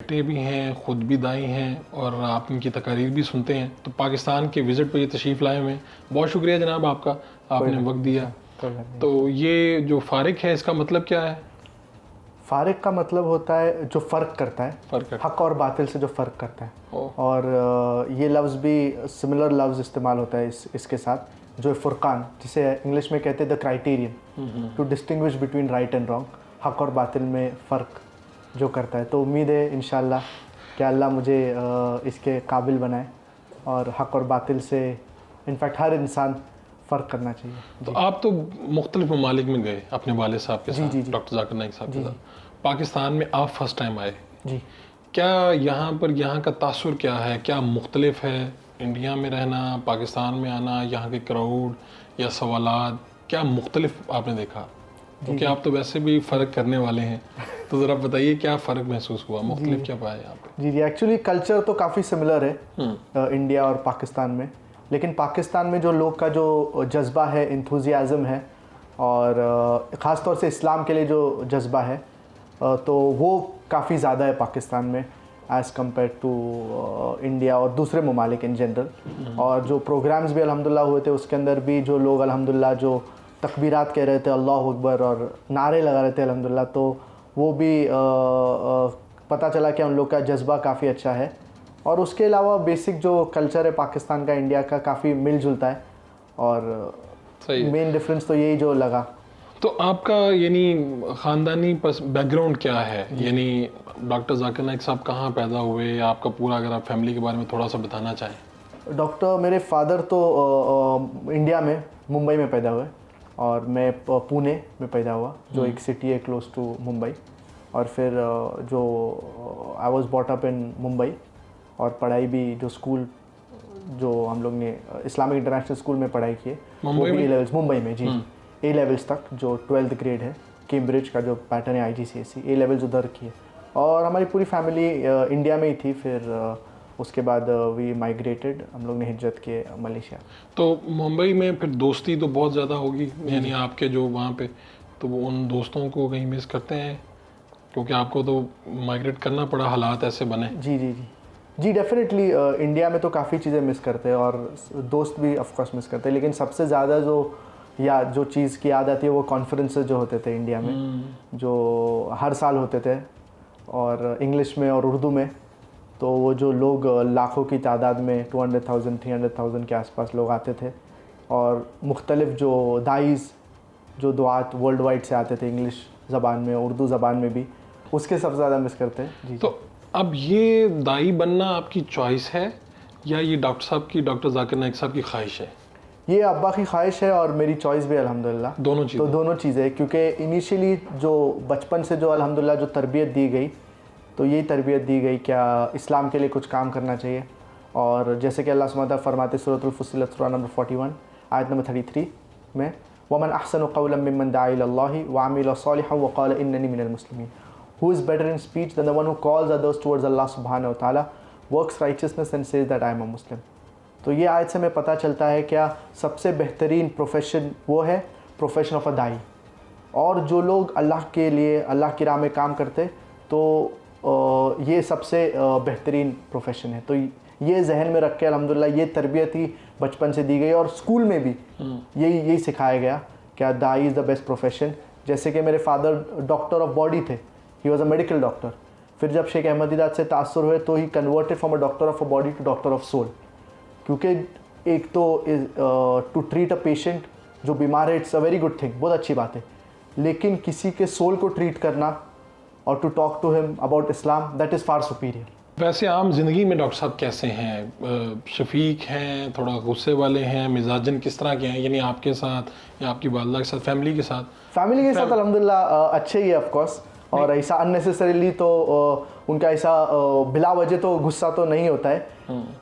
बेटे भी हैं, ख़ुद भी दाई हैं और आप इनकी तकारीर भी सुनते हैं, तो पाकिस्तान के विज़िट पर ये तशरीफ़ लाए हुए हैं। बहुत शुक्रिया जनाब आपका, आपने वक्त दिया। तो ये जो फ़ारिक है इसका मतलब क्या है? फ़ारिक का मतलब होता है जो फ़र्क करता है, हक़ और बातिल से जो फ़र्क करता है। और ये लफ्ज़ भी सिमिलर लफ्ज़ इस्तेमाल होता है इसके साथ, जो फ़ुरक़ान, जिसे इंग्लिश में कहते हैं the criterion to distinguish between right and wrong, हक़ और बातिल में फ़र्क जो करता है। तो उम्मीद है इंशाअल्लाह कि अल्लाह मुझे इसके काबिल बनाए और हक़ और बातिल से इनफैक्ट हर इंसान फ़र्क करना चाहिए। तो आप तो मुख्तलिफ ममालिक में गए अपने वालिद साहब के साथ, डॉक्टर ज़ाकिर नाइक साहब के साथ। पाकिस्तान में आप फर्स्ट टाइम आए जी, क्या यहाँ पर यहाँ का तासुर क्या है? क्या मुख्तलिफ है इंडिया में रहना, पाकिस्तान में आना, यहाँ के क्राउड या सवालात, क्या मुख्तलिफ आपने देखा? क्योंकि आप तो वैसे भी फ़र्क करने वाले हैं, तो ज़रा बताइए क्या फ़र्क महसूस हुआ, मुख्तलिफ क्या पाया यहाँ पे? जी, एक्चुअली कल्चर तो काफ़ी सिमिलर है इंडिया और पाकिस्तान में, लेकिन पाकिस्तान में जो लोग का जो जज्बा है, इंथुजियाज़म है और ख़ास तौर से इस्लाम के लिए जो जज्बा है, तो वो काफ़ी ज़्यादा है पाकिस्तान में एज़ कम्पेयर टू इंडिया और दूसरे ममालिक इन जनरल। और जो प्रोग्राम्स भी अल्हम्दुलिल्लाह हुए थे उसके अंदर भी जो लोग अल्हम्दुलिल्लाह जो तकबीरात कह रहे थे, अल्लाह अकबर, और नारे लगा रहे थे अल्हम्दुलिल्लाह, तो वो भी पता चला कि उन लोग का जज्बा काफ़ी अच्छा है। और उसके अलावा बेसिक जो कल्चर है पाकिस्तान का इंडिया का काफ़ी मिल जुलता है और मेन डिफरेंस तो यही जो लगा। तो आपका यानी ख़ानदानी बैकग्राउंड क्या है? यानी डॉक्टर ज़ाकिर नाइक साहब कहाँ पैदा हुए, आपका पूरा अगर आप फैमिली के बारे में थोड़ा सा बताना चाहें। डॉक्टर मेरे फादर तो इंडिया में मुंबई में पैदा हुए और मैं पुणे में पैदा हुआ, जो एक सिटी है क्लोज टू मुंबई। और फिर जो I was bought up in Mumbai और पढ़ाई भी जो स्कूल जो हम लोग ने इस्लामिक इंटरनेशनल स्कूल में पढ़ाई की है वो भी A-levels मुंबई में, जी A-levels तक, जो 12th ग्रेड है, कैम्ब्रिज का जो पैटर्न है IGCSE, A-levels उधर की है। और हमारी पूरी फैमिली इंडिया में ही थी। फिर उसके बाद वी माइग्रेटेड, हम लोग ने हिजरत किए मलेशिया। तो मुंबई में फिर दोस्ती तो बहुत ज़्यादा होगी, यानी आपके जो वहाँ पे, तो वो उन दोस्तों को कहीं मिस करते हैं क्योंकि आपको तो माइग्रेट करना पड़ा, हालात ऐसे बने। जी डेफिनेटली इंडिया में तो काफ़ी चीज़ें मिस करते हैं और दोस्त भी ऑफ कोर्स मिस करते हैं, लेकिन सबसे ज़्यादा जो चीज़ की याद आती है वो कॉन्फ्रेंसेस जो होते थे इंडिया में, जो हर साल होते थे और इंग्लिश में और उर्दू में। तो वो जो लोग लाखों की तादाद में 200,000 300,000 के आसपास लोग आते थे और मुख्तलिफ जो दाईज़ जो दुआत वर्ल्ड वाइड से आते थे, इंग्लिश ज़बान में, उर्दू ज़बान में भी, उसके सबसे ज़्यादा मिस करते हैं। जी। तो अब ये दाई बनना आपकी चॉइस है या ये डॉक्टर साहब की, डॉक्टर ज़ाकिर नाइक साहब की ख्वाहिश है? ये अब्बा की ख्वाहिश है और मेरी चॉइस भी अल्हम्दुलिल्लाह। दोनों चीज़ें? तो दोनों चीज़ें, क्योंकि इनिशियली जो बचपन से जो अल्हम्दुलिल्लाह जो तरबियत दी गई, तो यही तरबियत दी गई क्या इस्लाम के लिए कुछ काम करना चाहिए। और जैसे कि अल्लाह सुब्हानहू व तआला फरमाते सूरतुल फुस्सिलत सूरा नंबर 41 आयत नंबर 33 में, वमन अहसनु क़ौलन मिम्मन दआ इलल्लाहि व अमिल सालिहन व क़ाल इन्ननी मिनल मुस्लिमीन। Who is better in speech than the one who calls others towards Allah subhanahu wa ta'ala, works righteousness and says that I am a Muslim। तो ये आयत से हमें पता चलता है क्या सबसे बेहतरीन प्रोफेशन वो है प्रोफेशन ऑफ अ दाई। और जो लोग अल्लाह के लिए, अल्लाह की राह में काम करते, तो ये सबसे बेहतरीन प्रोफेशन है। तो ये जहन में रख के अल्हम्दुलिल्लाह ये तरबियत ही बचपन से दी गई और स्कूल में भी यही सिखाया गया क्या they is the best profession. जैसे कि मेरे फादर डॉक्टर ऑफ बॉडी थे, he was a medical doctor. फिर जब शेख अहमदीदाद से तासुर हुए तो he converted from a doctor of a body to doctor of soul. क्योंकि एक तो टू ट्रीट अ पेशेंट जो बीमार है, it's a very good thing, बहुत अच्छी बात है, लेकिन किसी के सोल को ट्रीट करना और to talk to him about Islam, that is far superior. वैसे आम ज़िंदगी में डॉक्टर साहब कैसे हैं? शफीक हैं, थोड़ा गुस्से वाले हैं, मिजाजन किस तरह के हैं, यानी आपके साथ या आपकी वालदा के साथ, फैमिली के साथ? फैमिली के साथ अल्हम्दुलिल्लाह अच्छे ही है ऑफ कोर्स। और ऐसा अननेसेसरीली तो उनका ऐसा बिला वजह तो गुस्सा तो नहीं होता है।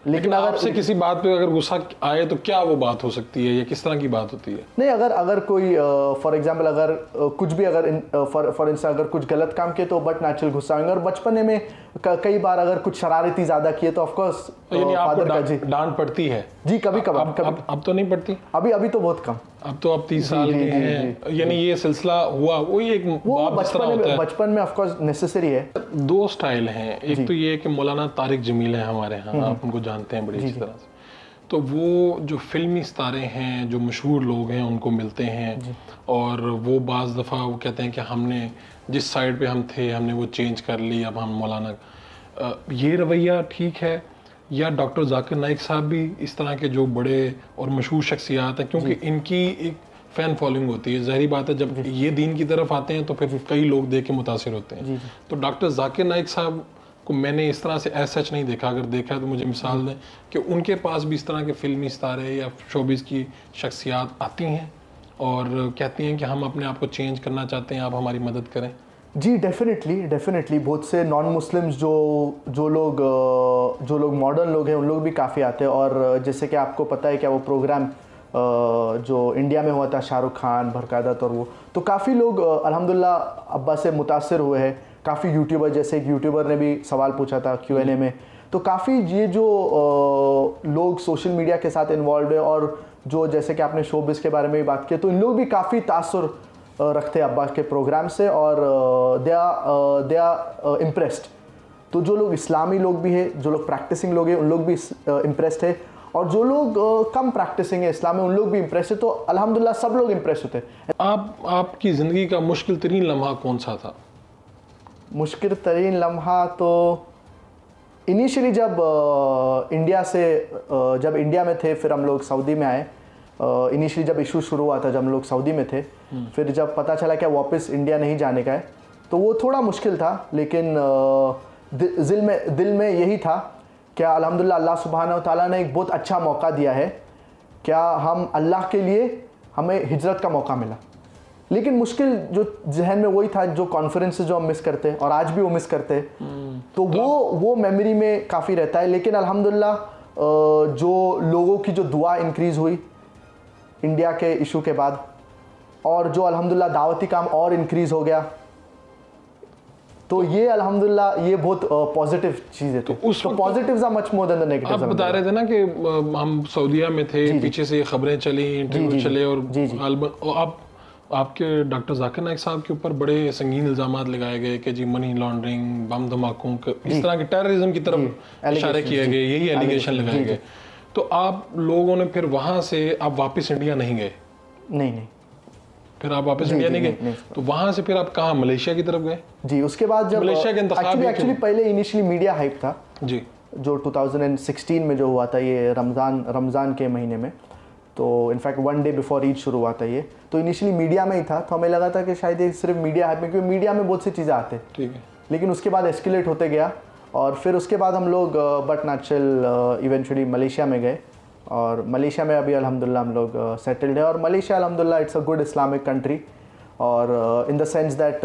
लेकिन अगर आपसे किसी बात पे अगर गुस्सा आए तो क्या वो बात हो सकती है या किस तरह की बात होती है? नहीं, अगर कोई फॉर एग्जांपल अगर कुछ भी अगर फॉर इंस्टेंस अगर कुछ गलत काम किए तो बट नेचुरल गुस्सा आएंगे। और बचपन में कई बार अगर कुछ शरारती ज़्यादा किए तो ऑफकोर्स फादर का डांट पड़ती है? जी, कभी कभार। अब तो नहीं पड़ती? अभी तो बहुत कम। अब तो आप 30 साल जी, के जी, हैं, यानी ये सिलसिला हुआ वही एक वो बाप जिस तरह होता है। बचपन में ऑफ कोर्स नेसेसरी है। दो स्टाइल हैं, एक तो ये है कि मौलाना तारिक जमील है हमारे यहाँ, आप उनको जानते हैं बड़ी अच्छी तरह से। तो वो जो फिल्मी सितारे हैं, जो मशहूर लोग हैं, उनको मिलते हैं और वो बाज़ दफ़ा वो कहते हैं कि हमने जिस साइड पे हम थे हमने वो चेंज कर ली, अब हम मौलाना। ये रवैया ठीक है या डॉक्टर जाकिर नाइक साहब भी इस तरह के जो बड़े और मशहूर शख्सियात हैं, क्योंकि इनकी एक फ़ैन फॉलोइंग होती है, ज़ाहिर बात है जब ये दीन की तरफ आते हैं तो फिर कई लोग देख के मुतासिर होते हैं। तो डॉक्टर जाकिर नाइक साहब को मैंने इस तरह से एज सच नहीं देखा, अगर देखा है तो मुझे मिसाल दें कि उनके पास भी इस तरह के फिल्मी सितारे या शोबिस की शख्सियात आती हैं और कहती हैं कि हम अपने आप को चेंज करना चाहते हैं, आप हमारी मदद करें। जी डेफिनेटली बहुत से नॉन मुस्लिम्स जो लोग मॉडर्न लोग हैं उन लोग भी काफ़ी आते हैं। और जैसे कि आपको पता है क्या वो प्रोग्राम जो इंडिया में हुआ था शाहरुख खान, बरकादत और वो, तो काफ़ी लोग अल्हम्दुलिल्लाह अब्बा से मुतासिर हुए हैं। काफ़ी यूट्यूबर, जैसे एक यूट्यूबर ने भी सवाल पूछा था Q&A में, तो काफ़ी ये जो लोग सोशल मीडिया के साथ इन्वॉल्व है और जो जैसे कि आपने शोबिस के बारे में भी बात की, तो इन लोग भी काफ़ी तासुर रखते हैं अब्बा के प्रोग्राम से और दे आर इम्प्रेस्ड। तो जो लोग इस्लामी लोग भी है, जो लोग प्रैक्टिसिंग लोग हैं, उन लोग भी इम्प्रेस्ड है और जो लोग कम प्रैक्टिसिंग है इस्लाम में उन लोग भी इम्प्रेस है। तो अल्हम्दुलिल्लाह सब लोग इम्प्रेस होते हैं। आपकी ज़िंदगी का मुश्किल तरीन लम्हा कौन सा था? मुश्किल तरीन लम्हा तो इनिशियली जब इंडिया में थे, फिर हम लोग सऊदी में आए। इनिशियली जब इशू शुरू हुआ था, जब हम लोग सऊदी में थे, फिर जब पता चला कि वापस इंडिया नहीं जाने का है, तो वो थोड़ा मुश्किल था। लेकिन दिल में यही था क्या अल्हम्दुलिल्लाह अल्लाह सुब्हानहू व तआला ने एक बहुत अच्छा मौका दिया है, क्या हम अल्लाह के लिए हमें हिजरत का मौका मिला। लेकिन मुश्किल जो जहन में वही था, जो कॉन्फ्रेंसेस जो हम मिस करते हैं और आज भी वो मिस करते हैं, तो वो मेमोरी में काफ़ी रहता है। लेकिन अल्हम्दुलिल्लाह जो लोगों की जो दुआ इंक्रीज़ हुई इंडिया के इशू के बाद, और जो अल्हम्दुलिल्लाह दावती काम और इंक्रीज़ हो गया, तो ये अल्हम्दुलिल्लाह ये बहुत पॉजिटिव चीज़ है। तो positives are much more than the negatives. आप बता रहे थे ना कि हम सऊदीया में थे, पीछे से खबरें चली, इंटरव्यू चले और आपके डॉक्टर जाकिर नाइक साहब के ऊपर बड़े संगीन इल्ज़ामात लगाए गए कि जी मनी लॉन्ड्रिंग, बम धमाकों इस तरह के टेररिज्म की तरफ इशारे किए गए, यही एलिगेशन लगाए गए। तो आप लोगों ने फिर वहाँ से आप वापस इंडिया नहीं गए? नहीं, फिर आप वापस इंडिया नहीं गए, तो वहाँ से फिर आप कहाँ, मलेशिया की तरफ गए? जी, उसके बाद जब मलेशिया के इंतखाब एक्चुअली पहले इनिशियली मीडिया हाइप था जी, जो 2016 में जो हुआ था, ये रमज़ान के महीने में, तो इनफैक्ट 1 डे बिफोर ईद शुरू हुआ था ये। तो इनिशियली मीडिया में ही था, तो हमें लगा था कि शायद ये सिर्फ मीडिया हाइप में, क्योंकि मीडिया में बहुत सी चीज़ें आते, ठीक है। लेकिन उसके बाद एस्केलेट होते गया और फिर उसके बाद हम लोग बट नेचुरल इवेंचुअली मलेशिया में गए और मलेशिया में अभी अल्हम्दुलिल्लाह हम लोग सेटल्ड है। और मलेशिया अल्हम्दुलिल्लाह it's a good Islamic country और in the sense that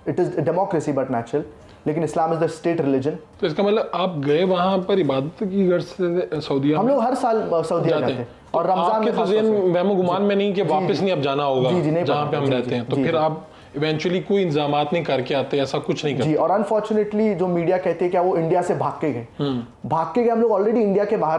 it is democracy but natural, लेकिन Islam is the state religion. तो इसका मतलब आप गए वहाँ पर इबादत की गर्ज से सऊदीया? हम लोग हर साल सऊदीया जाते हैं और रमज़ान में तो वहमो गुमान में नहीं कि वापस नहीं अब जाना होगा जहाँ पे हम रहते हैं, तो फिर आप इवेंचुअली कोई इंतजामात नहीं करके आते, ऐसा कुछ नहीं करते? जी, और अनफॉर्चुनेटली जो मीडिया कहते हैं क्या वो इंडिया से भाग के गए, हम लोग ऑलरेडी इंडिया के बाहर